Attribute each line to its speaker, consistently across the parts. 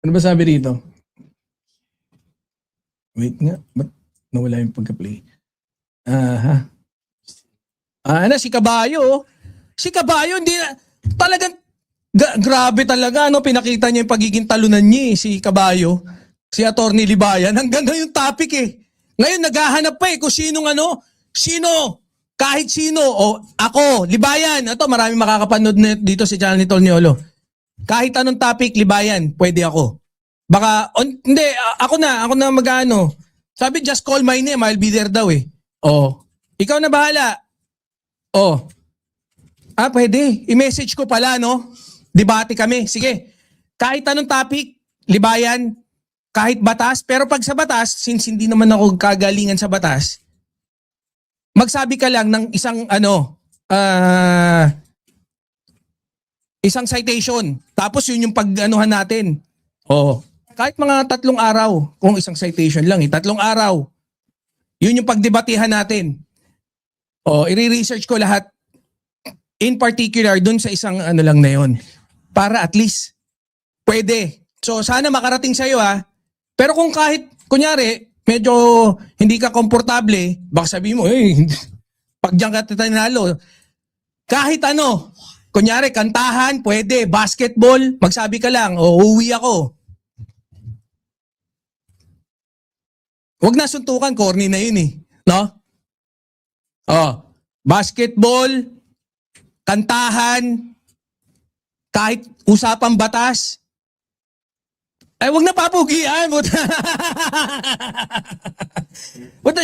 Speaker 1: Ano ba sabi rito? Wait nga, ba't nawala yung pagka-play? Si Caballo. Si Caballo, hindi na, talagang, grabe talaga, no? Pinakita niya yung pagiging talunan niya, si Caballo. Si Attorney Libayan. Hanggang ngayon topic eh. Ngayon, naghahanap pa eh kung sino, kahit sino, o ako, Libayan. Ito, marami makakapanood dito sa channel ni Tolniolo. Kahit anong topic, Libayan, pwede ako. Baka, hindi, ako na mag-ano. Sabi, just call my name, I'll be there daw eh. Oh, ikaw na bahala. Oh, pwede. I-message ko pala, no? Debate kami. Sige, kahit anong topic, Libayan, kahit batas, pero pag sa batas, since hindi naman ako kagalingan sa batas, magsabi ka lang ng isang citation. Tapos yun yung pag-anuhan natin. Oh, kahit mga 3 araw, kung isang citation lang 3 araw. Yun yung pagdebatehan natin. Oh, i-research ko lahat. In particular, dun sa isang lang na yun. Para at least, pwede. So, sana makarating sa'yo ha. Pero kung kahit, kunyari, medyo hindi ka komportable, baka sabihin mo, pag diyan ka tinalo, kahit ano, kunyari, kantahan, pwede, basketball, magsabi ka lang, uuwi ako. Huwag na suntukan, corny na yun eh. No? Basketball, kantahan, kahit usapang batas, huwag na papugian. Buta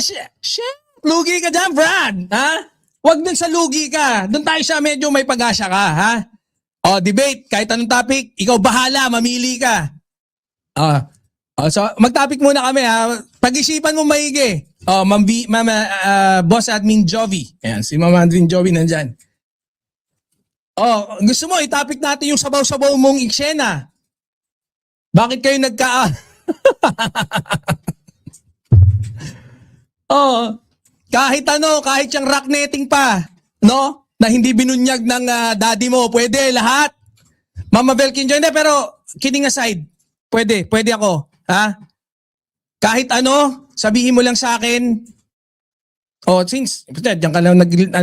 Speaker 1: lugi ka dyan, Brad. Ha? Huwag dun sa lugi ka. Doon tayo sa medyo may pag-asa ka. Ha? Debate, kahit anong topic, ikaw bahala, mamili ka. So, mag-topic muna kami ha. Pag-isipan mo maigi. Boss Admin Jovi. Ayan, si Mama Admin Jovi nandyan. Gusto mo, i-topic natin yung sabaw-sabaw mong eksena. Bakit kayo kahit yung rock netting pa, no? Na hindi binunyag ng daddy mo, pwede lahat. Mama Belkin dyan, pero kidding aside, pwede ako. Ha? Kahit sabihin mo lang sa akin, since, diyan ka lang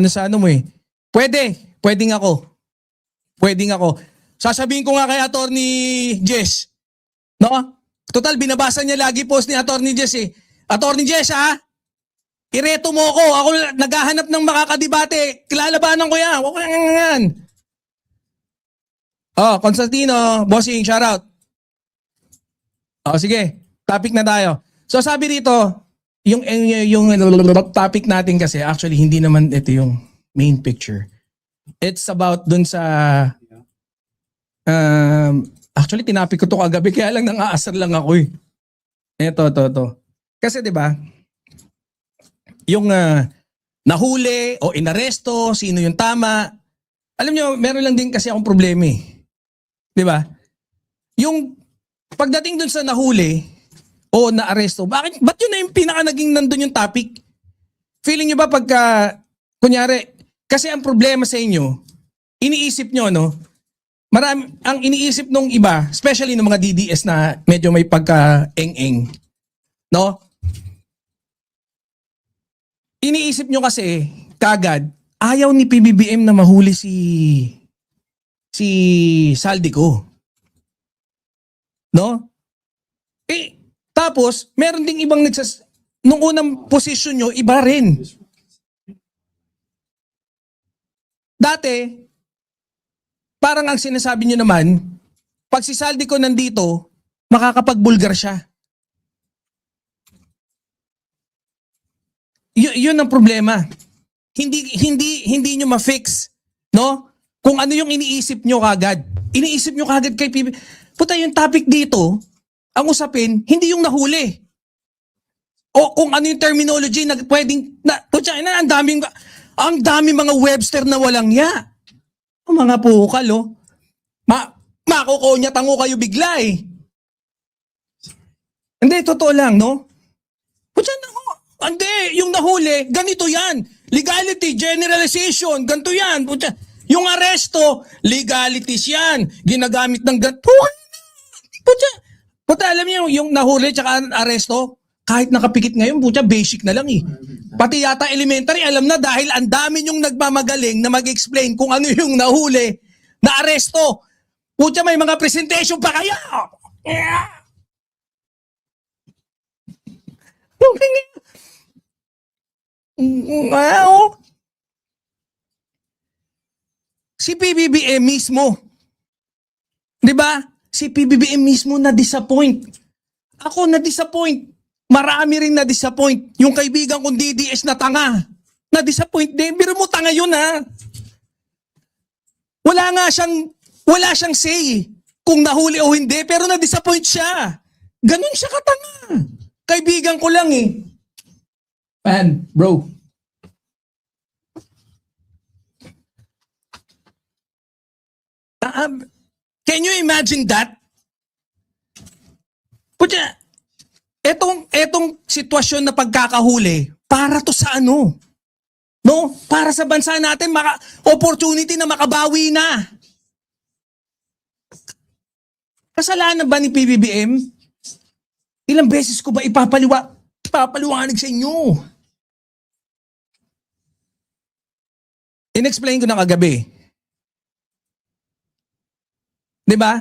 Speaker 1: sa mo eh. Pwedeng ako. Sasabihin ko nga kay Attorney Jess, no? Total, binabasa niya lagi post ni Attorney Jess eh. Attorney Jess ha? Ireto mo ako. Ako naghahanap ng makakadebate. Kilalabanan ko yan. Constantino, bossing, shoutout. Sige, topic na tayo. So sabi dito, yung topic natin kasi, actually hindi naman ito yung main picture. It's about dun sa actually tinapik ko to kagabi kaya lang nang-aasar lang ako eh. Ito. Kasi 'di ba? Yung nahuli o inaresto, sino yung tama. Alam nyo, meron lang din kasi akong problema eh. 'Di ba? Yung pagdating dun sa nahuli o naaresto, ba't yun na yung pinaka naging nandun yung topic? Feeling nyo ba pagka, kunyari, kasi ang problema sa inyo, iniisip nyo, no? Ang iniisip nung iba, especially ng mga DDS na medyo may pagka-eng-eng, no? Iniisip nyo kasi, kagad, ayaw ni PBBM na mahuli si Saldico. No? Tapos, meron ding ibang nung unang posisyon nyo, iba rin. Dati, parang ang sinasabi nyo naman, pag si Saldico nandito, makakapagbulgar siya. Yun ang problema. Hindi nyo ma-fix, no? Kung ano yung iniisip nyo kagad. Iniisip nyo kagad kay PBBM. Puta, yung topic dito, ang usapin, hindi yung nahuli. O kung ano yung terminology na pwedeng, ang daming mga Webster na walang ya. Ang mga pukal, makukonyatango kayo bigla eh. Hindi, totoo lang, no? Puta, hindi, yung nahuli, ganito yan. Legality, generalization, ganito yan. Puta, yung aresto, legalities yan. Ginagamit ng ganito. Puta, Puta, alam niyo yung nahuli tsaka aresto, kahit nakapikit ngayon, puta, basic na lang eh. Pati yata elementary, alam na dahil ang dami yung nagmamagaling na mag-explain kung ano yung nahuli, na aresto. Puta, may mga presentation pa kayo. Si PBBM mismo, di ba? Si PBBM mismo na-disappoint. Ako na-disappoint. Marami ring na-disappoint. Yung kaibigan kong DDS na tanga, na-disappoint din. Biro mo tanga yun ha. Wala siyang say kung nahuli o hindi, pero na-disappoint siya. Ganun siya katanga. Kaibigan ko lang eh. Man, bro. Can you imagine that? Puta, etong sitwasyon na pagkakahuli, para to sa ano? No? Para sa bansa natin, opportunity na makabawi na. Kasalanan ba ni PBBM? Ilang beses ko ba ipapaliwanag sa inyo? In-explain ko na kagabi. Di ba?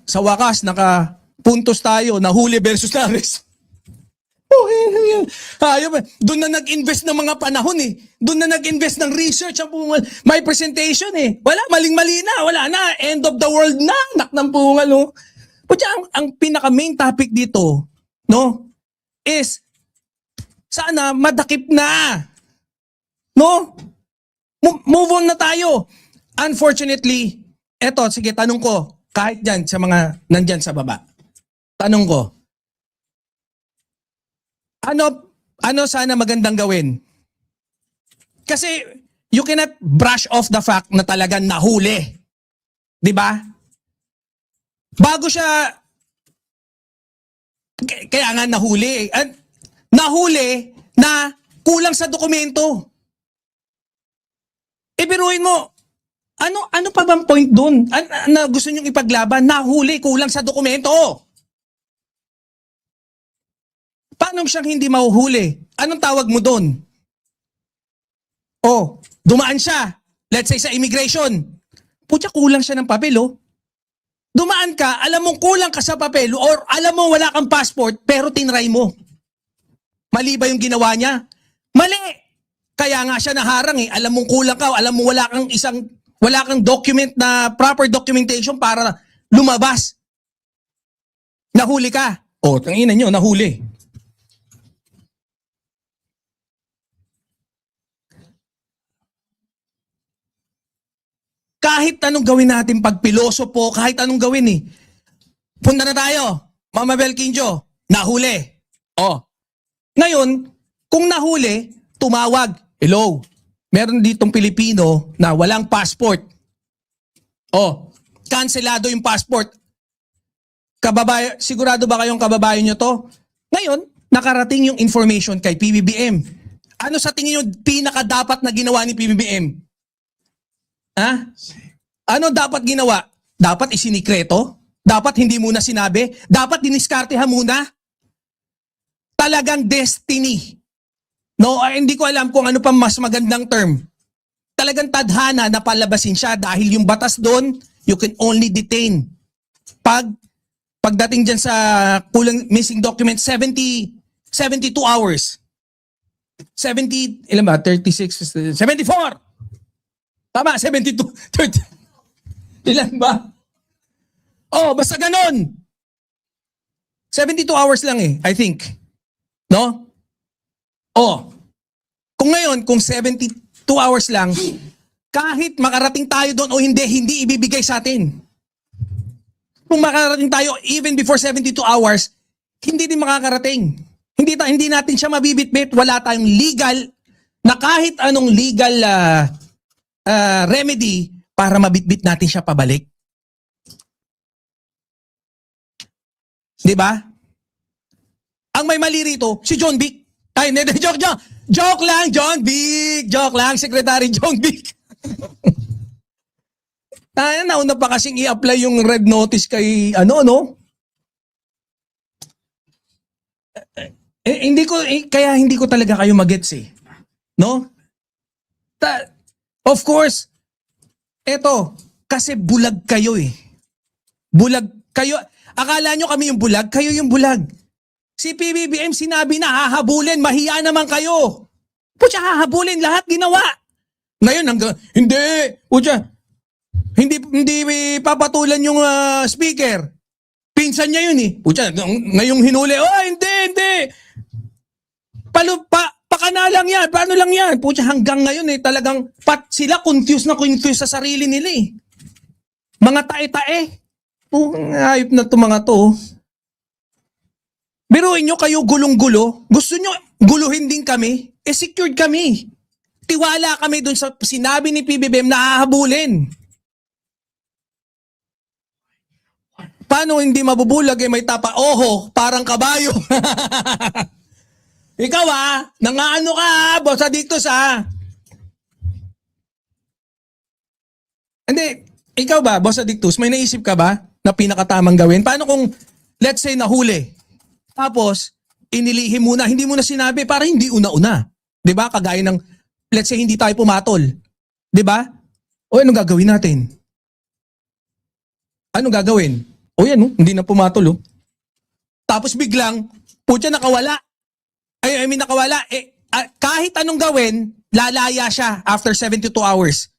Speaker 1: Sa wakas, nakapuntos tayo, nahuli versus na-arrest. Doon na nag-invest ng mga panahon eh. Doon na nag-invest ng research. May presentation eh. Wala, maling-mali na. Wala na. End of the world na. Nak ng pungal. No? But ang pinaka-main topic dito, no, is sana madakip na. No? Move on na tayo. Unfortunately, eto, sige, tanong ko, kahit dyan sa mga nandyan sa baba. Tanong ko, ano sana magandang gawin? Kasi you cannot brush off the fact na talagang nahuli. Di ba? Bago siya, kaya nga nahuli. Nahuli na kulang sa dokumento. Ibiruin mo, ano pa bang point doon? Na gusto niyong ipaglaban? Nahuli, kulang sa dokumento. Paano siyang hindi mahuhuli? Anong tawag mo doon? Oh, dumaan siya. Let's say sa immigration. Putya, kulang siya ng papel, oh. Dumaan ka, alam mong kulang ka sa papel or alam mo wala kang passport pero tinry mo. Mali ba yung ginawa niya? Mali! Kaya nga siya naharang eh. Alam mong kulang ka, alam mo wala kang document na proper documentation para lumabas. Nahuli ka. Oh, tangina nyo, nahuli. Kahit anong gawin natin pag pilosopo, kahit anong gawin eh. Punta na tayo. Mama Belkinjo, nahuli. Oh. Ngayon, kung nahuli, tumawag. Hello. Meron ditong Pilipino na walang passport. Oh, kanselado yung passport. Sigurado ba kayong kababayan nyo to? Ngayon, nakarating yung information kay PBBM. Ano sa tingin nyo pinaka-dapat na ginawa ni PBBM? Ha? Ano dapat ginawa? Dapat isinikreto? Dapat hindi muna sinabi? Dapat diniskartehan muna? Talagang destiny. No, hindi ko alam kung ano pa mas magandang term. Talagang tadhana na palabasin siya dahil yung batas doon, you can only detain. Pagdating dyan sa kulang missing document, 72 hours. 70, ilan ba? 36, 74! Tama, 72. 30. Ilan ba? Oh, basta ganon. 72 hours lang eh, I think. No? Oh. Kung ngayon, kung 72 hours lang, kahit makarating tayo doon o hindi ibibigay sa atin. Kung makarating tayo even before 72 hours, hindi din makakarating. Hindi natin siya mabibitbit. Wala tayong legal na kahit anong legal remedy para mabitbit natin siya pabalik. Di ba? Ang may mali rito, si John Vic. Ay, hindi, joke lang, John Vic. Joke lang, Secretary John Vic. Nauna pa kasing i-apply yung red notice kay ano, no? Kaya hindi ko talaga kayo magets eh. No? Of course, eto, kasi bulag kayo eh. Bulag kayo. Akala nyo kami yung bulag? Kayo yung bulag. Si PBBM sinabi na hahabulin, mahiya naman kayo. Putya, hahabulin, lahat ginawa. Ngayon, hindi, putya, hindi papatulan yung speaker. Pinsan niya yun eh. Putya, ngayong hinuli, hindi. Pakana lang yan, paano lang yan? Putya, hanggang ngayon eh, talagang sila confused sa sarili nila eh. Mga tae-tae. Ayop na to mga to. Biruin nyo kayo gulong-gulo. Gusto nyo guluhin din kami? Secured kami. Tiwala kami dun sa sinabi ni PBBM na hahabulin. Paano hindi mabubulag may tapa? Oho, parang kabayo. Ikaw nangaano ka boss dito sa. Hindi, ikaw ba, boss Adictus, may naisip ka ba na pinakatamang gawin? Paano kung, let's say, nahuli? Tapos, inilihim muna, hindi mo na sinabi para hindi una-una. 'Di ba? Kagaya ng, let's say, hindi tayo pumatol. 'Di ba? O anong gagawin natin? Anong gagawin? O yan, hindi na pumatol. Tapos biglang, putya nakawala. Nakawala. Kahit anong gawin, lalaya siya after 72 hours.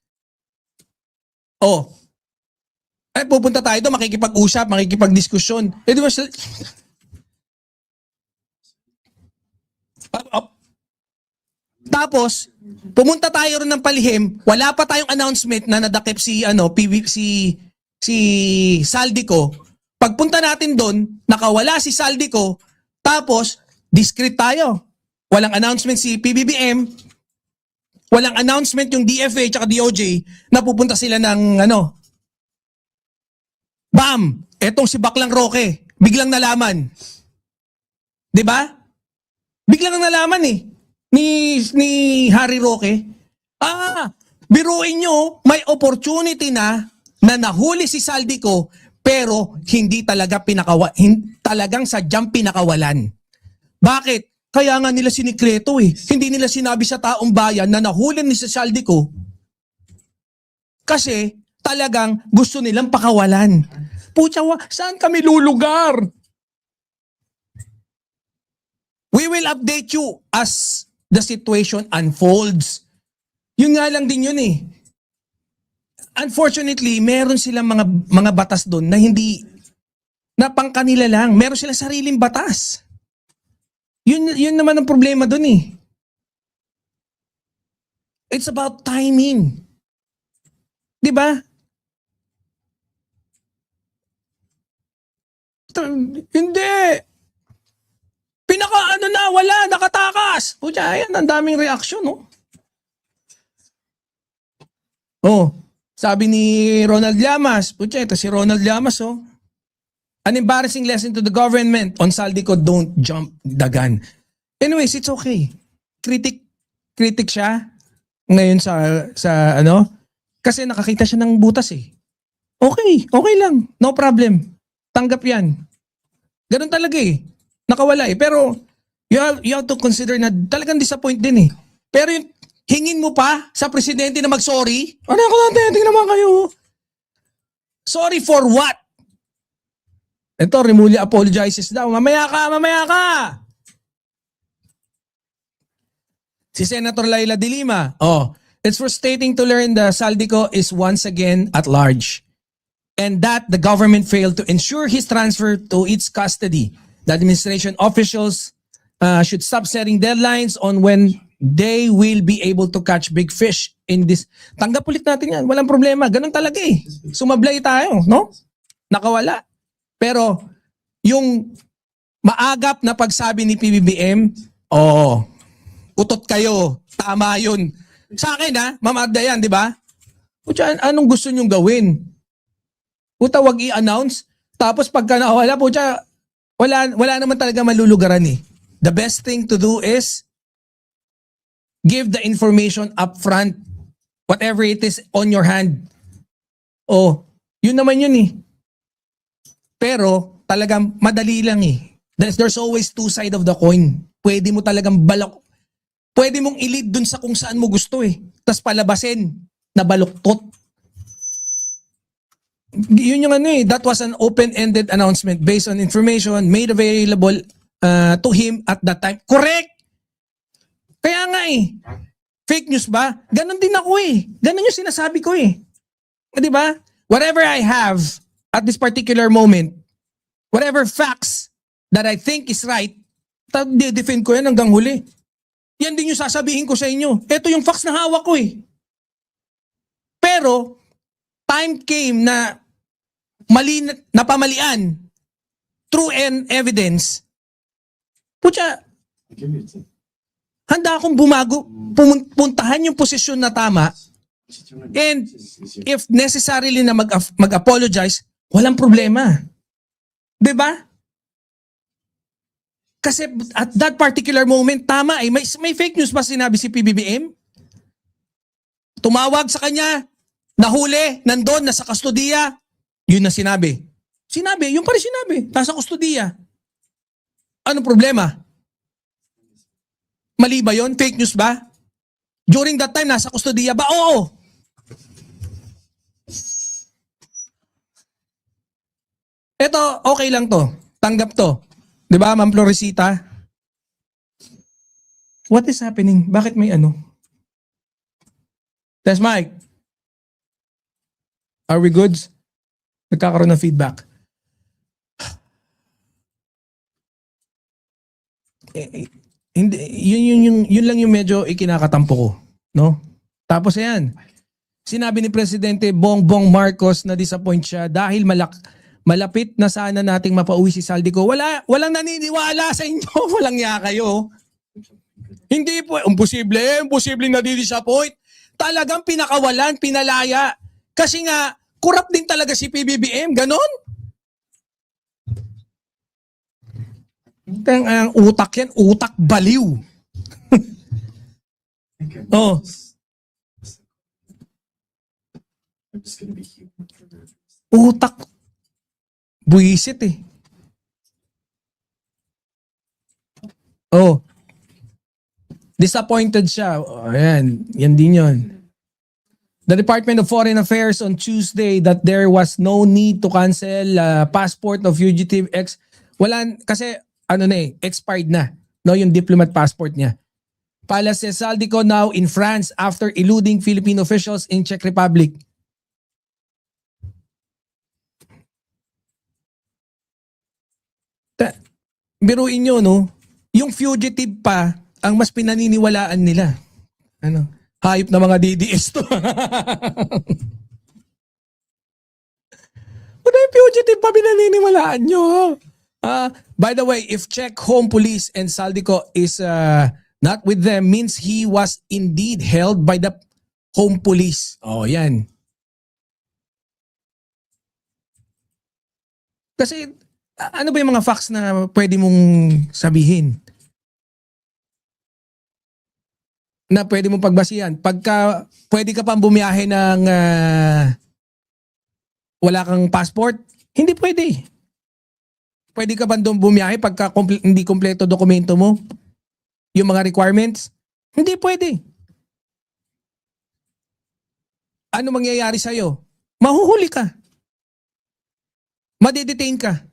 Speaker 1: Pupunta tayo doon, makikipag-usap, makikipag-diskusyon. Di ba Tapos, pumunta tayo rin ng palihim, wala pa tayong announcement na nadakip si Saldico. Pagpunta natin doon, nakawala si Saldico, tapos discreet tayo. Walang announcement si PBBM, walang announcement yung DFA at DOJ na pupunta sila ng bam! Etong si Baklang Roque, biglang nalaman. 'Di ba? Biglang nalaman ni Harry Roque. Biruin nyo, may opportunity na nahuli si Saldico pero hindi talaga talagang sadyang pinakawalan. Bakit? Kaya nga nila sinikreto Hindi nila sinabi sa taong bayan na nahuli ni si Saldico kasi talagang gusto nilang pakawalan. Pucha, saan kami lulugar? We will update you as the situation unfolds. Yun nga lang din yun Unfortunately, meron silang mga batas doon na hindi, na pang kanila lang. Meron silang sariling batas. Yun naman ang problema doon It's about timing. 'Di ba? Hindi. Wala, nakatakas. Pucha, ayan, ang daming reaction, sabi ni Ronald Llamas, pucha, ito si Ronald Llamas, An embarrassing lesson to the government on Saldico, don't jump the gun. Anyways, it's okay. Critic siya ngayon sa kasi nakakita siya ng butas Okay lang, no problem. Tanggap yan. Ganun talaga nakawala Pero you have to consider na talagang disappoint din Pero yung hingin mo pa sa presidente na mag-sorry? Ano ako natin? Tingnan naman kayo. Sorry for what? Ito, Remulla apologizes daw. Mamaya ka! Si Senator Laila de Lima. It's frustrating to learn that Saldico is once again at large and that the government failed to ensure his transfer to its custody. The administration officials should stop setting deadlines on when they will be able to catch big fish in this. Tanggap ulit natin yan. Walang problema. Ganun talaga Sumablay tayo, no? Nakawala. Pero, yung maagap na pagsabi ni PBBM, utot kayo. Tama yun. Sa akin Ma'am Arda yan, di ba? Pucha, anong gusto nyong gawin? Puta, wag i-announce. Tapos pagka nawala, pucha, wala naman talaga malulugaran The best thing to do is give the information up front, whatever it is on your hand. Oh, yun naman yun eh. Pero talagang madali lang eh. There's always two side of the coin. Pwede mo talagang pwede mong i-lead dun sa kung saan mo gusto eh. Tapos palabasin na baluktot. Yun yung ano eh, that was an open-ended announcement based on information made available to him at that time. Correct! Kaya nga eh, fake news ba? Ganon din ako eh. Ganon yung sinasabi ko eh. Di ba? Whatever I have at this particular moment, whatever facts that I think is right, defend ko yan hanggang huli. Yan din yung sasabihin ko sa inyo. Ito yung facts na hawak ko eh. Pero, time came na napamalian true and evidence. Putya, handa akong puntahan yung posisyon na tama, and if necessarily na mag-apologize, walang problema. Diba? Kasi at that particular moment, tama eh. May fake news ba sinabi si PBBM? Tumawag sa kanya, nahuli, nandun, nasa kustodiya. Yun na sinabi. Sinabi, yung pa rin sinabi, nasa kustodiya. Anong problema? Mali ba yun? Fake news ba? During that time, nasa kustodiya ba? Oo. Ito, okay lang to. Tanggap to. Di ba, Ma'am Floresita? What is happening? Bakit may ano? Test mic. Are we good? Nagkakaroon ng feedback. Hindi, yun lang yung medyo ikinakatampo ko, no? Tapos ayan, sinabi ni Presidente Bongbong Marcos na disappoint siya dahil malapit na sana nating mapauwi si Saldico. Walang naniniwala sa inyo, walang ya kayo. Hindi po, imposible na di-disappoint. Talagang pinakawalan, pinalaya. Kasi nga, corrupt din talaga si PBBM, ganon? Ang utak yan, utak baliw. Oh. Utak buwisit eh. Oh. Disappointed siya. Oh, ayan. Yan din yun. The Department of Foreign Affairs on Tuesday that there was no need to cancel passport of fugitive kasi ano na eh, expired na. No, yung diplomat passport niya. Palace Saldico now in France after eluding Philippine officials in Czech Republic. Biruin nyo, no? Yung fugitive pa, ang mas pinaniniwalaan nila. Ano? Hayop na mga DDS to. Ano yung fugitive pa pinaniniwalaan nyo? By the way, if Czech Home Police and Saldico is not with them, means he was indeed held by the Home Police. Oh, yan. Kasi, ano ba yung mga facts na pwede mong sabihin? Na pwede mong pagbasihan? Pagka pwede ka pang bumiyahe ng wala kang passport, hindi pwede. Pwede ka pang bumiyahe pagka hindi kompleto dokumento mo? Yung mga requirements? Hindi pwede. Ano mangyayari sa'yo? Mahuhuli ka. Madedetain ka.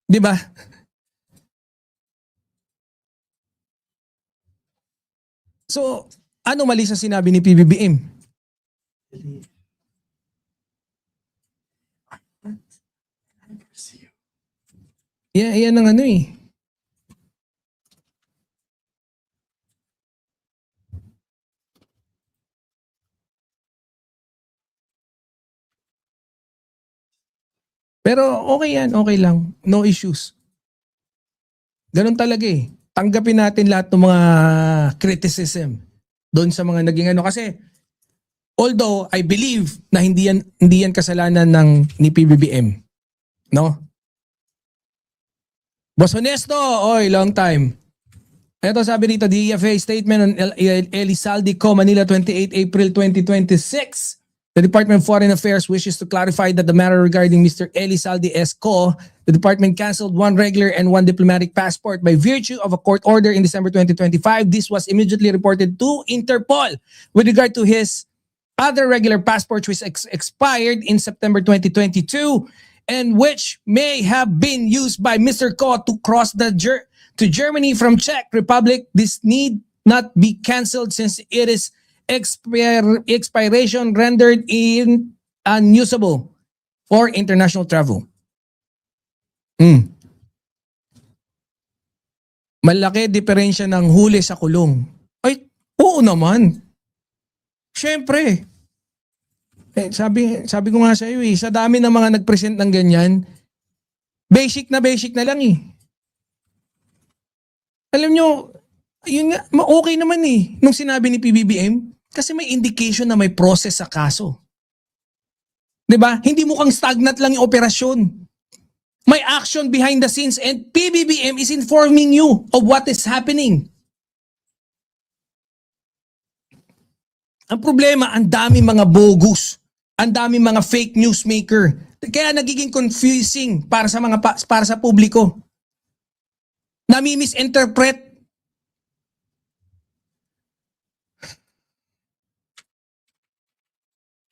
Speaker 1: Di ba? So, ano mali sa sinabi ni PBBM? Yan ang ano eh. Pero okay yan, okay lang. No issues. Ganun talaga eh. Tanggapin natin lahat ng mga criticism doon sa mga naging ano. Kasi although I believe na hindi yan kasalanan ni PBBM. No? Boss Honesto, oy, long time. Ito sabi rito, DFA statement on Elizalde Co. Manila, 28 April 2026. The Department of Foreign Affairs wishes to clarify that the matter regarding Mr. Elizalde S. Co., the department canceled one regular and one diplomatic passport by virtue of a court order in December 2025. This was immediately reported to Interpol with regard to his other regular passport which expired in September 2022 and which may have been used by Mr. Co. to cross to Germany from Czech Republic. This need not be cancelled since it is expiration rendered unusable for international travel. Malaki diferensya ng huli sa kulong. Ay, oo naman. Siyempre. Sabi ko nga sa iyo sa dami ng mga nag-present ng ganyan, basic na lang eh. Alam nyo, yun nga, okay naman eh, nung sinabi ni PBBM, kasi may indication na may process sa kaso. 'Di ba? Hindi mukhang stagnant lang yung operasyon. May action behind the scenes and PBBM is informing you of what is happening. Ang problema, ang dami mga bogus, ang dami mga fake news maker. Kaya nagiging confusing para sa publiko. Nami-misinterpret.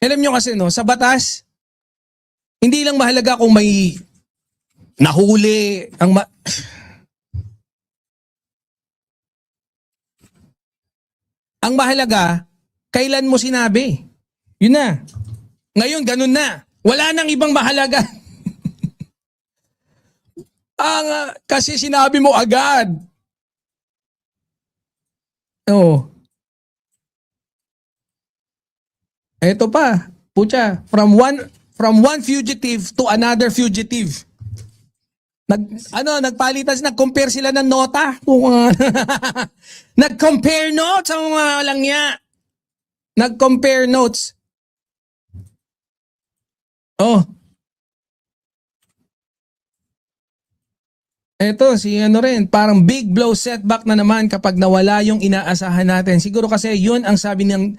Speaker 1: Alam nyo kasi sa batas, hindi lang mahalaga kung may nahuli, ang mahalaga, kailan mo sinabi. Yun na. Ngayon, ganun na. Wala nang ibang mahalaga. Kasi sinabi mo agad. Oo. Ito pa, pucha, from one fugitive to another fugitive. Nagpalitan, compare sila ng nota. Nag-compare notes ang mga langya. Nag-compare notes. Oh. Ito, parang big blow setback na naman kapag nawala yung inaasahan natin. Siguro kasi yun ang sabi ng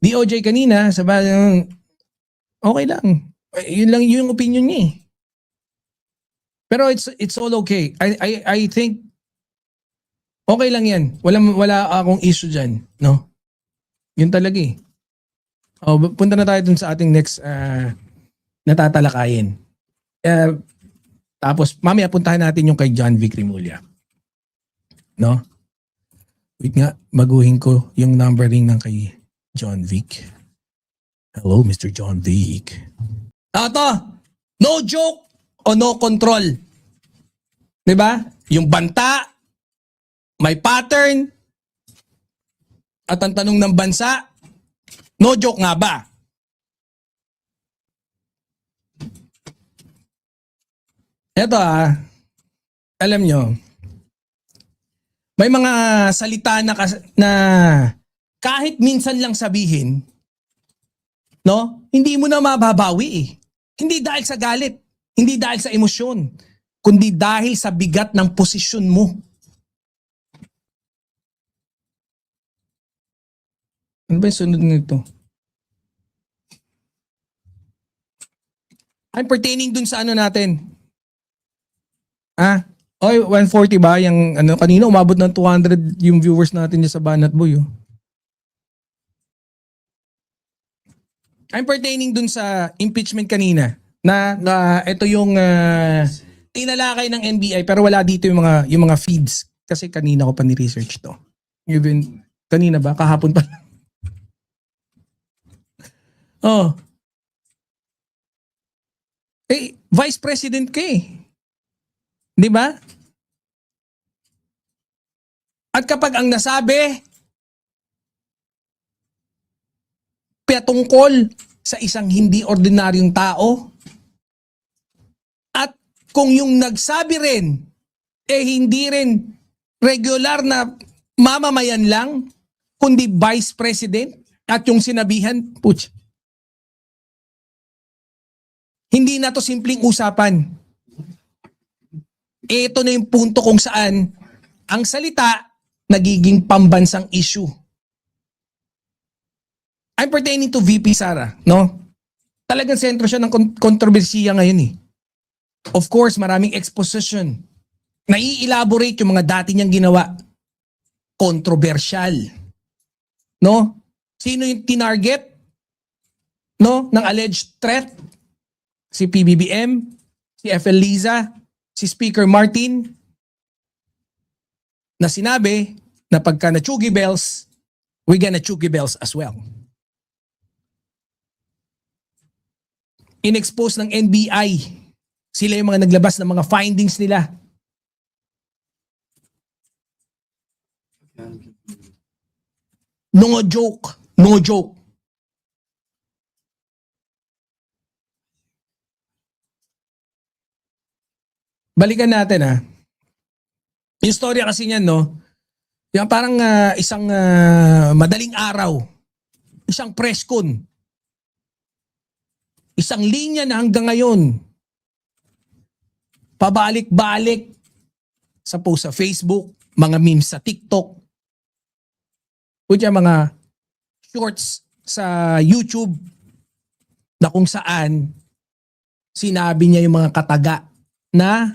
Speaker 1: DOJ kanina, okay lang. Yun lang yung opinion niya eh. Pero it's all okay. I think okay lang yan. Wala akong issue dyan. No? Yun talaga eh. Punta na tayo dun sa ating next natatalakayin. Tapos mamaya puntahan natin yung kay John Vic Rimulya. No? Wait nga, baguhin ko yung numbering ng kay John Vic. Hello, Mr. John Vic. Ito, no joke o no control. Diba? Yung banta, may pattern, at ang tanong ng bansa, no joke nga ba? Ito alam nyo, may mga salita na kahit minsan lang sabihin, no? Hindi mo na mababawi eh. Hindi dahil sa galit, hindi dahil sa emosyon, kundi dahil sa bigat ng posisyon mo. Ano ba yung sunod nito? I'm pertaining dun sa natin. Oy, 140 ba? Yung kanina umabot ng 200 yung viewers natin sa Banat Boy. Oh. I'm pertaining dun sa impeachment kanina na ito yung tinalakay ng NBI pero wala dito yung mga feeds kasi kanina ko pa ni-research to. Even kanina ba? Kahapon pa. Oh. Vice President ka eh. Di ba? At kapag ang nasabi patungkol sa isang hindi ordinaryong tao at kung yung nagsabi rin hindi rin regular na mamamayan lang kundi Vice President at yung sinabihan, hindi na to simpleng usapan. Ito na yung punto kung saan ang salita nagiging pambansang issue. I'm pertaining to VP Sara, no? Talagang sentro siya ng kontrobersiya ngayon eh. Of course, maraming exposition. Nai-elaborate yung mga dati niyang ginawa. Controversial. No? Sino yung tinarget? No? Ng alleged threat? Si PBBM, si FL Liza, si Speaker Martin, na sinabi na pagka na-chugi bells, we gonna chugi bells as well. In-expose ng NBI, sila yung mga naglabas ng mga findings nila. No joke. No joke. Balikan natin yung storya kasi niyan, no? Yung parang isang madaling araw. Isang press con. Isang linya na hanggang ngayon. Pabalik-balik sa post sa Facebook, mga memes sa TikTok, kunya mga shorts sa YouTube na kung saan sinabi niya yung mga kataga na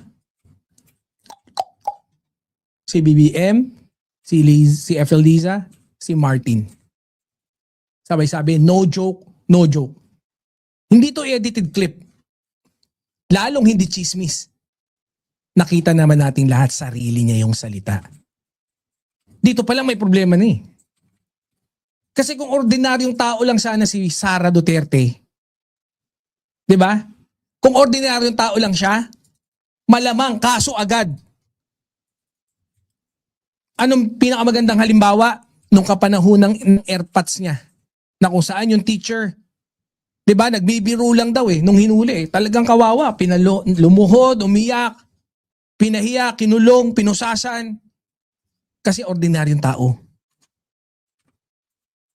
Speaker 1: si BBM, si FL Liza, si Martin. Sabay-sabi, no joke, no joke. Hindi to edited clip. Lalong hindi chismis. Nakita naman natin lahat, sarili niya yung salita. Dito pa lang may problema na eh. Kasi kung ordinaryong tao lang sana si Sara Duterte, di ba? Kung ordinaryong tao lang siya, malamang kaso agad. Anong pinakamagandang halimbawa? Nung kapanahon ng airpods niya, na kung saan yung teacher, di ba, nagbibiro lang daw nung hinuli. Talagang kawawa, lumuhod, umiyak, pinahiya, kinulong, pinusasan. Kasi ordinaryong tao.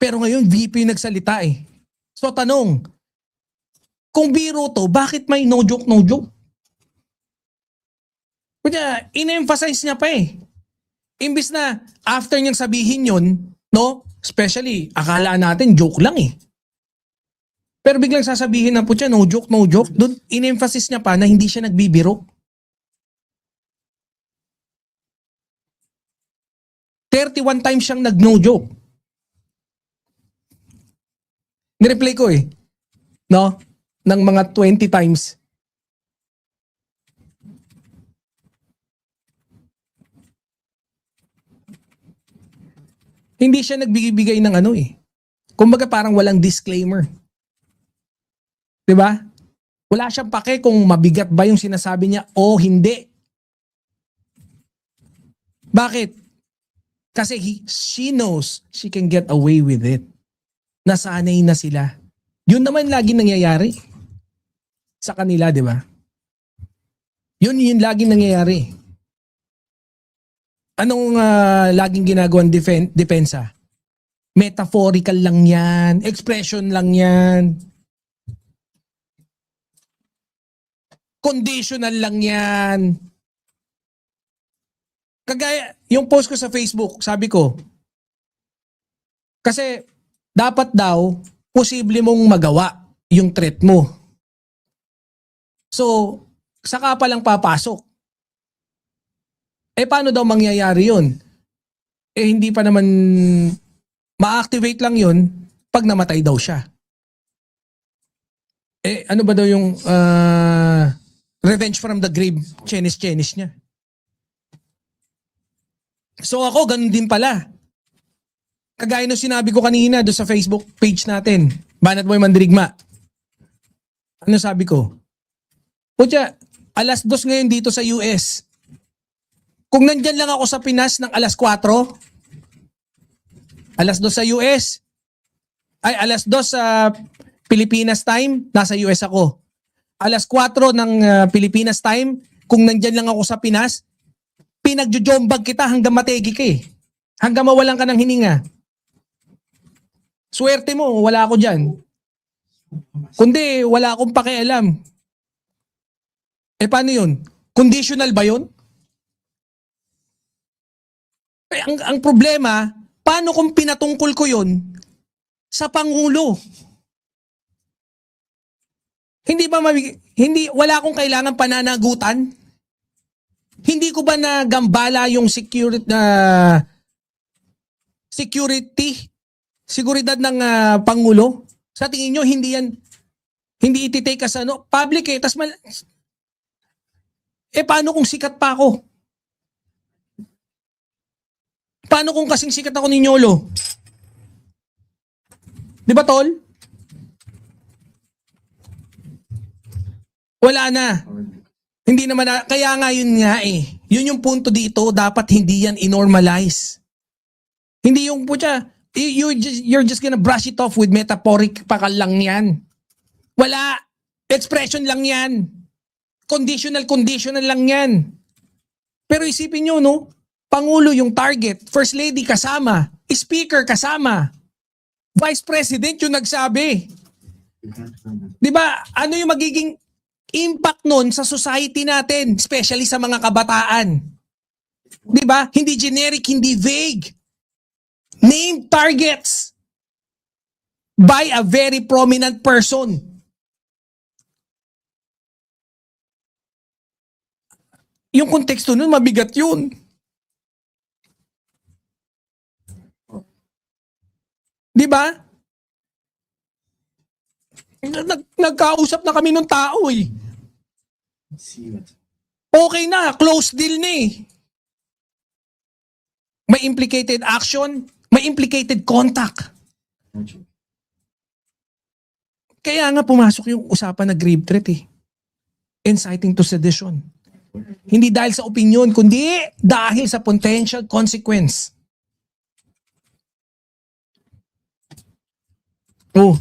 Speaker 1: Pero ngayon, VP nagsalita So tanong, kung biro to, bakit may no joke, no joke? Kaya, in-emphasize niya pa Imbis na after niyang sabihin yun, no? Especially, akala natin joke lang Pero biglang sasabihin na po siya, no joke, no joke. Doon, in-emphasize niya pa na hindi siya nagbibiro. 31 times siyang nag-no joke. Nireplay ko no? Ng mga 20 times. Hindi siya nagbibigay ng Kumbaga parang walang disclaimer. Diba? Wala siyang pake kung mabigat ba yung sinasabi niya o hindi. Bakit? Kasi she knows she can get away with it. Nasanay na sila. Yun naman lagi nangyayari sa kanila, di ba? Yun lagi nangyayari. Anong laging ginagawang depensa? Metaphorical lang yan. Expression lang yan. Conditional lang yan. Kagaya, yung post ko sa Facebook, sabi ko, kasi dapat daw, posible mong magawa yung threat mo. So, saka pa lang papasok. Paano daw mangyayari yun? Hindi pa naman ma-activate lang yun pag namatay daw siya. Ano ba daw yung revenge from the grave, chenis niya? So ako, ganun din pala. Kagaya nung sinabi ko kanina doon sa Facebook page natin, Banat Boy Mandirigma. Ano sabi ko? Putya, 2:00 ngayon dito sa US. Kung nandyan lang ako sa Pinas ng 4:00, 2:00 sa US, 2:00 sa Pilipinas time, nasa US ako. 4:00 ng Pilipinas time, kung nandyan lang ako sa Pinas, pinagjojombag kita hanggang mategi ka Hanggang mawalan ka ng hininga. Swerte mo, wala ako dyan. Kundi, wala akong pakialam. Paano yun? Conditional ba yun? Ang problema, paano kung pinatungkol ko yun sa Pangulo? Wala akong kailangan pananagutan? Hindi ko ba nagambala yung seguridad ng Pangulo? Sa tingin nyo, hindi ititake as public paano kung sikat pa ako? Paano kung kasing sikat ako ni Nyolo? Di ba, tol? Wala na. Hindi naman kaya nga yun nga eh. Yun yung punto dito, dapat hindi yan inormalize. Hindi yung you're just gonna brush it off with metaphoric pakal lang yan. Wala. Expression lang yan. Conditional lang yan. Pero isipin nyo, no? Pangulo yung target, First Lady kasama, Speaker kasama, Vice President yung nagsabi. Di ba? Ano yung magiging impact nun sa society natin, especially sa mga kabataan? Di ba? Hindi generic, hindi vague. Name targets by a very prominent person. Yung konteksto nun, mabigat yun. Di ba? Nagkausap na kami ng tao eh. Okay na, close deal na eh. May implicated action, may implicated contact. Kaya nga pumasok yung usapan na grave threat eh. Inciting to sedition. Hindi dahil sa opinion, kundi dahil sa potential consequence. Oh,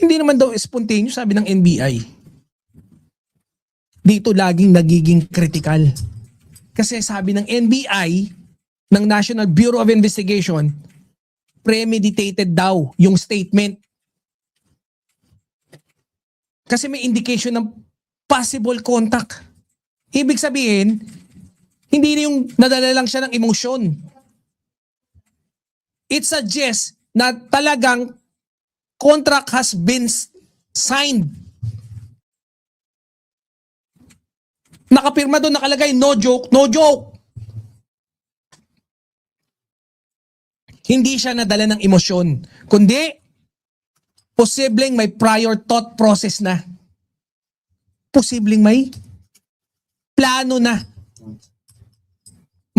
Speaker 1: hindi naman daw spontaneous, sabi ng NBI. Dito laging nagiging critical. Kasi sabi ng NBI, ng National Bureau of Investigation, premeditated daw yung statement. Kasi may indication ng possible contact. Ibig sabihin, hindi yung nadala lang siya ng emosyon. It suggests na talagang contract has been signed. Nakapirma doon, nakalagay, no joke, no joke. Hindi siya nadala ng emosyon, kundi posibleng may prior thought process na. Posibleng may plano na.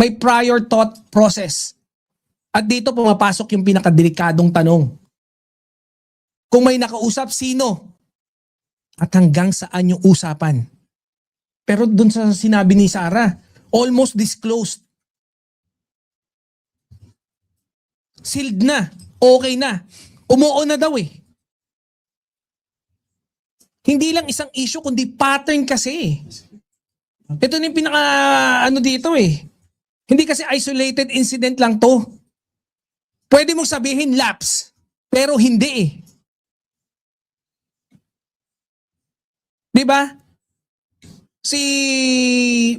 Speaker 1: May prior thought process. At dito pumapasok yung pinakadelikadong tanong. Kung may nakausap, sino? At hanggang saan yung usapan? Pero dun sa sinabi ni Sarah, almost disclosed. Sealed na. Okay na. Umuo na daw eh. Hindi lang isang issue, kundi pattern kasi. Ito na yung dito eh. Hindi kasi isolated incident lang to. Pwede mong sabihin lapse, pero hindi eh. Di ba? Si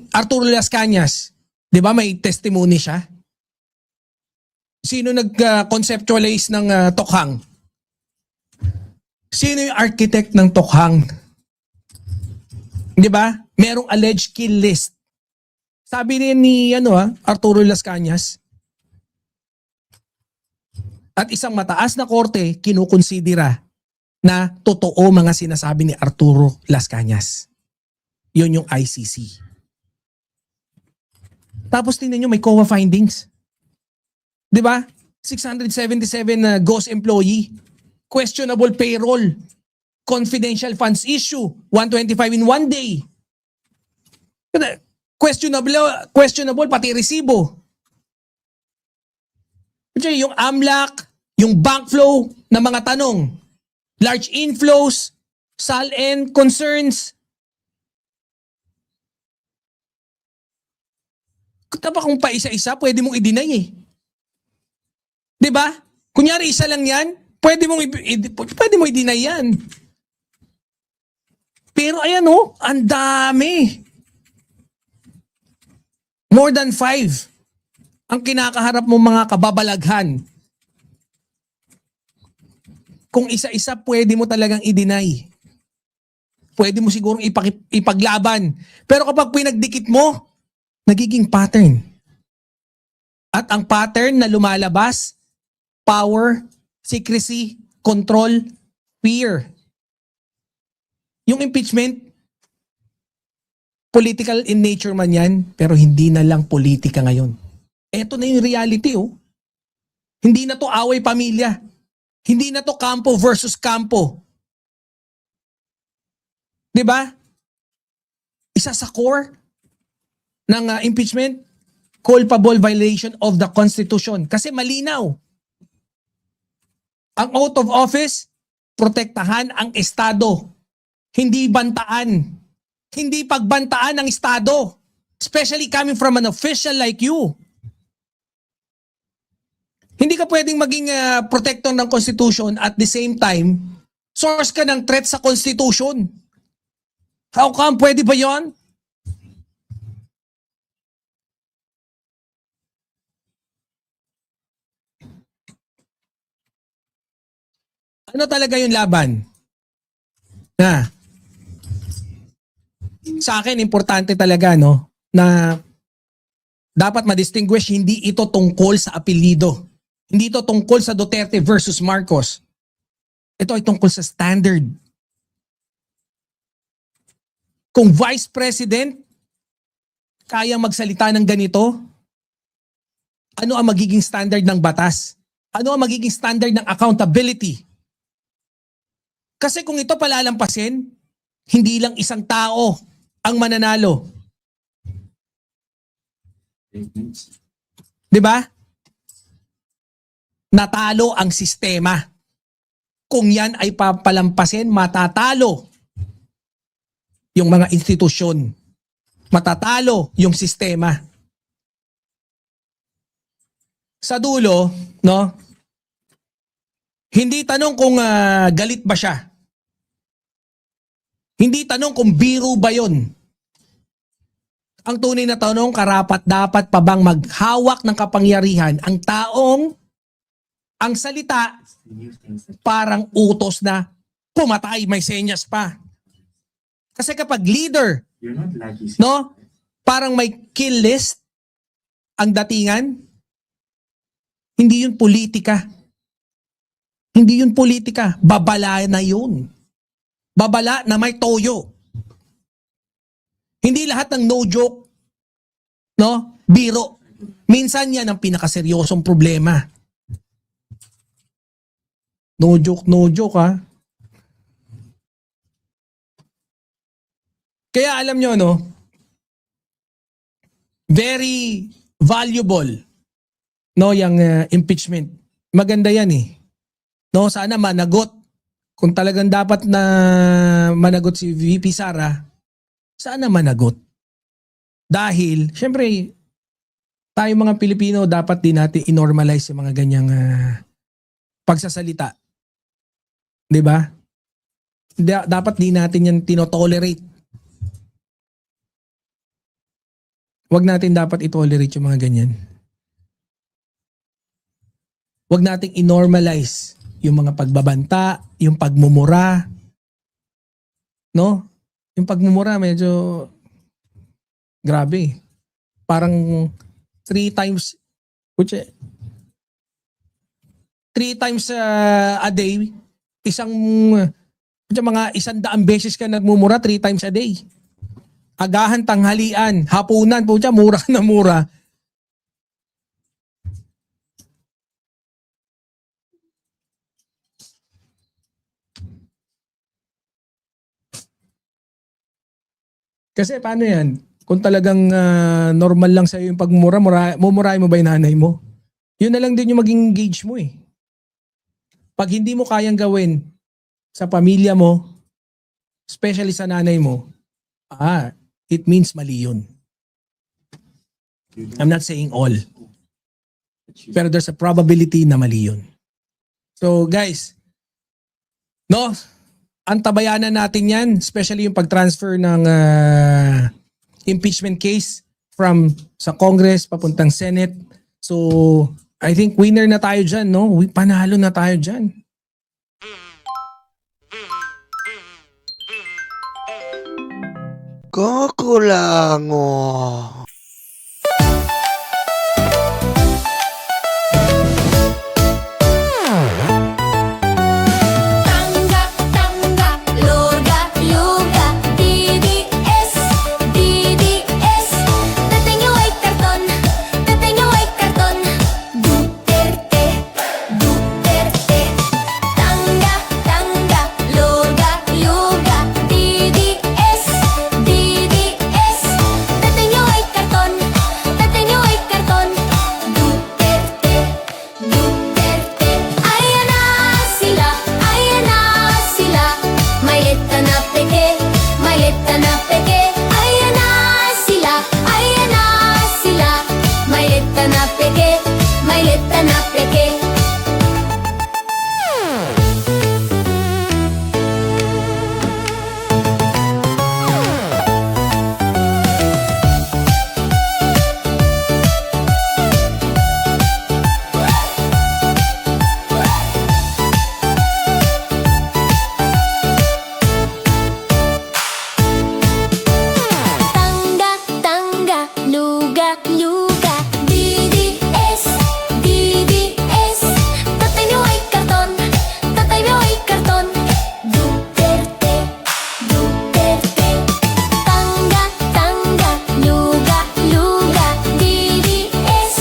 Speaker 1: Arturo Las Cañas, di ba may testimony siya? Sino nag-conceptualize ng Tokhang? Sino yung architect ng Tokhang? Di ba? Merong alleged kill list. Sabi rin ni Arturo Las Cañas, at isang mataas na korte kinukonsidera na totoo mga sinasabi ni Arturo Las Cañas. Yun yung ICC. Tapos tingnan nyo, may COA findings. Di ba? 677 ghost employee, questionable payroll, confidential funds issue, 125 in one day. Questionable pati resibo. Yung AMLAC, yung bank flow na mga tanong, large inflows, SALN concerns. Tapos kung pa isa-isa, pwede mong i-deny eh. Di ba? Kunyari isa lang yan, pwede mong i-deny yan. Pero ayan ang dami. More than 5. ang kinakaharap mo mga kababalaghan. Kung isa-isa pwede mo talagang i-deny. Pwede mo sigurong ipaglaban. Pero kapag pinagdikit mo, nagiging pattern. At ang pattern na lumalabas, power, secrecy, control, fear. Yung impeachment, political in nature man yan, pero hindi na lang politika ngayon. Eto na yung reality, oh. Hindi na to away pamilya. Hindi na to kampo versus kampo. 'Di ba? Isa sa core ng impeachment, culpable violation of the Constitution. Kasi malinaw. Ang oath of office, protektahan ang Estado. Hindi bantaan. Hindi pagbantaan ng Estado. Especially coming from an official like you. Hindi ka pwedeng maging protector ng Constitution at the same time, source ka ng threat sa Constitution. How come? Pwede ba yon? Ano talaga yung laban? Na sa akin importante talaga no na dapat ma-distinguish, hindi ito tungkol sa apelyido. Hindi ito tungkol sa Duterte versus Marcos. Ito ay tungkol sa standard. Kung Vice President kaya magsalita ng ganito, ano ang magiging standard ng batas? Ano ang magiging standard ng accountability? Kasi kung ito palalampasin, hindi lang isang tao ang mananalo. 'Di ba? Natalo ang sistema. Kung yan ay papalampasin, matatalo yung mga institusyon. Matatalo yung sistema. Sa dulo, no? Hindi tanong kung galit ba siya. Hindi tanong kung biro ba yun. Ang tunay na tanong, karapat-dapat pa bang maghawak ng kapangyarihan ang taong ang salita parang utos na pumatay, may senyas pa. Kasi kapag leader, no, parang may kill list ang datingan, hindi yun politika. Hindi yun politika. Babala na yun. Babala na may toyo. Hindi lahat ng no joke, no, biro. Minsan yan ang pinakaseryosong problema. No joke ha. Kaya alam nyo, no, very valuable, no, yung impeachment. Maganda yan eh. No, sana managot. Kung talagang dapat na managot si VP Sara, sana managot. Dahil, syempre, tayo mga Pilipino, dapat din natin i-normalize yung mga ganyang pagsasalita. 'Di ba? Dapat din natin yan tinotolerate. Huwag natin dapat i-tolerate yung mga ganyan. Huwag nating i-normalize yung mga pagbabanta, yung pagmumura. No? Yung pagmumura medyo grabe. Parang 3 times a day, mga 100 beses ka nagmumura 3 times a day. Agahan, tanghalian, hapunan, putya, mura na mura. Kasi paano yan? Kung talagang normal lang sa'yo yung pagmumura, mumurahin mo ba yung nanay mo? Yun na lang din yung maging engage mo eh. Pag hindi mo kayang gawin sa pamilya mo, especially sa nanay mo, it means mali yun. I'm not saying all. Pero there's a probability na mali yun. So guys, no, antabayanan natin yan, especially yung pag-transfer ng impeachment case from sa Congress papuntang Senate. So, I think winner na tayo dyan, no? Panalo na tayo dyan.
Speaker 2: Kakulango.
Speaker 3: Tanggap, tanggap, luga, luga, DDS, DDS. Tatay niyo ay karton, tatay niyo ay karton. Duterte, Duterte. Tanggap, tanggap, luga, luga, DDS, DDS. Tatay niyo ay karton, tatay niyo ay karton. Duterte, Duterte. Ayan na sila, ayan na sila. May leta na peke, may leta na peke. Ayan na sila, ayan na sila. May leta na peke, may leta na peke. Tangga, tangga, luga, luga, DDS, DDS. Tatay niyo ay karton, tatay niyo ay karton. Duterte, Duterte. Tangga, tangga, luga, luga, DDS,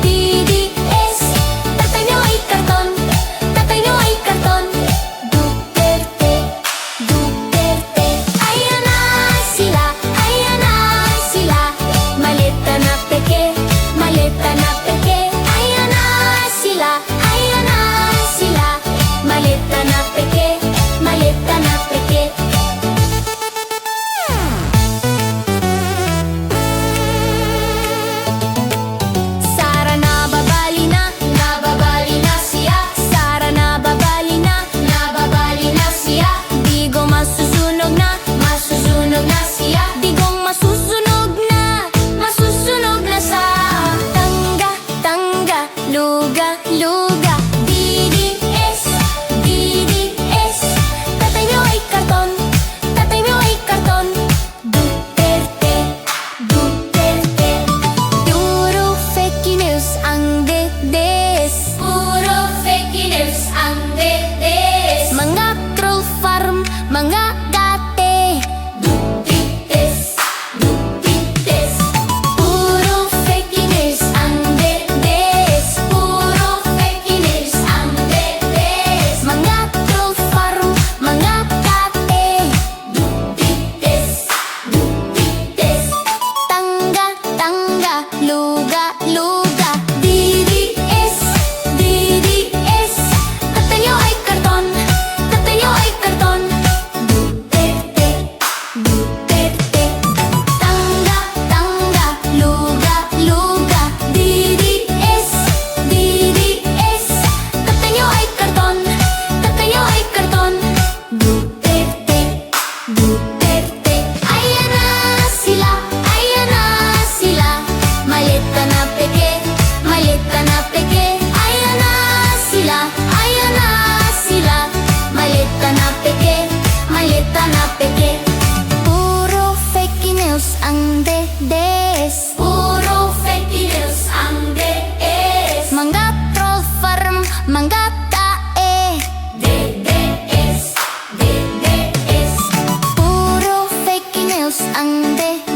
Speaker 3: DDS. Tatay niyo ay karton, tatay niyo ay karton. Duterte, Duterte. Ayan na sila, ayan na sila. Maleta na peke, maleta na peke. Ayan na sila, ayan na sila. Maleta na peke, maleta na peke. Sara nababali na siya. Sara nababali na siya. Digong masusunog na siya. Digong masusunog na sa tangga, tangga, luga, luga, DDS, DDS. Tatay niyo ay karton, tatay niyo ay karton. Duterte, Duterte. Puro fake news ang DDS. Puro fake news ang DDS. Mga troll farm, mga gate. Dutites, dutites. Puro fake news ang DDS. Puro fake news ang DDS. Mga troll farm, mga gate. Dutites, dutites. Tangga, tangga, luga, luga, DDS, DDS. Tatay niyo ay karton, tatay niyo ay karton. Duterte, Duterte. Tangga, tangga, luga, luga, DDS, DDS. Tatay niyo ay karton, tatay niyo ay karton. Duterte, Duterte. Ayan na sila, ayan na sila. Maleta na peke, maleta na peke. Ayan na sila, ayan na sila. Maleta na peke, maleta na peke. Puro fake news ang DDS. Puro fake news ang DDS. Mga troll farm, mga tae. DDS, DDS. Puro fake news ang DDS.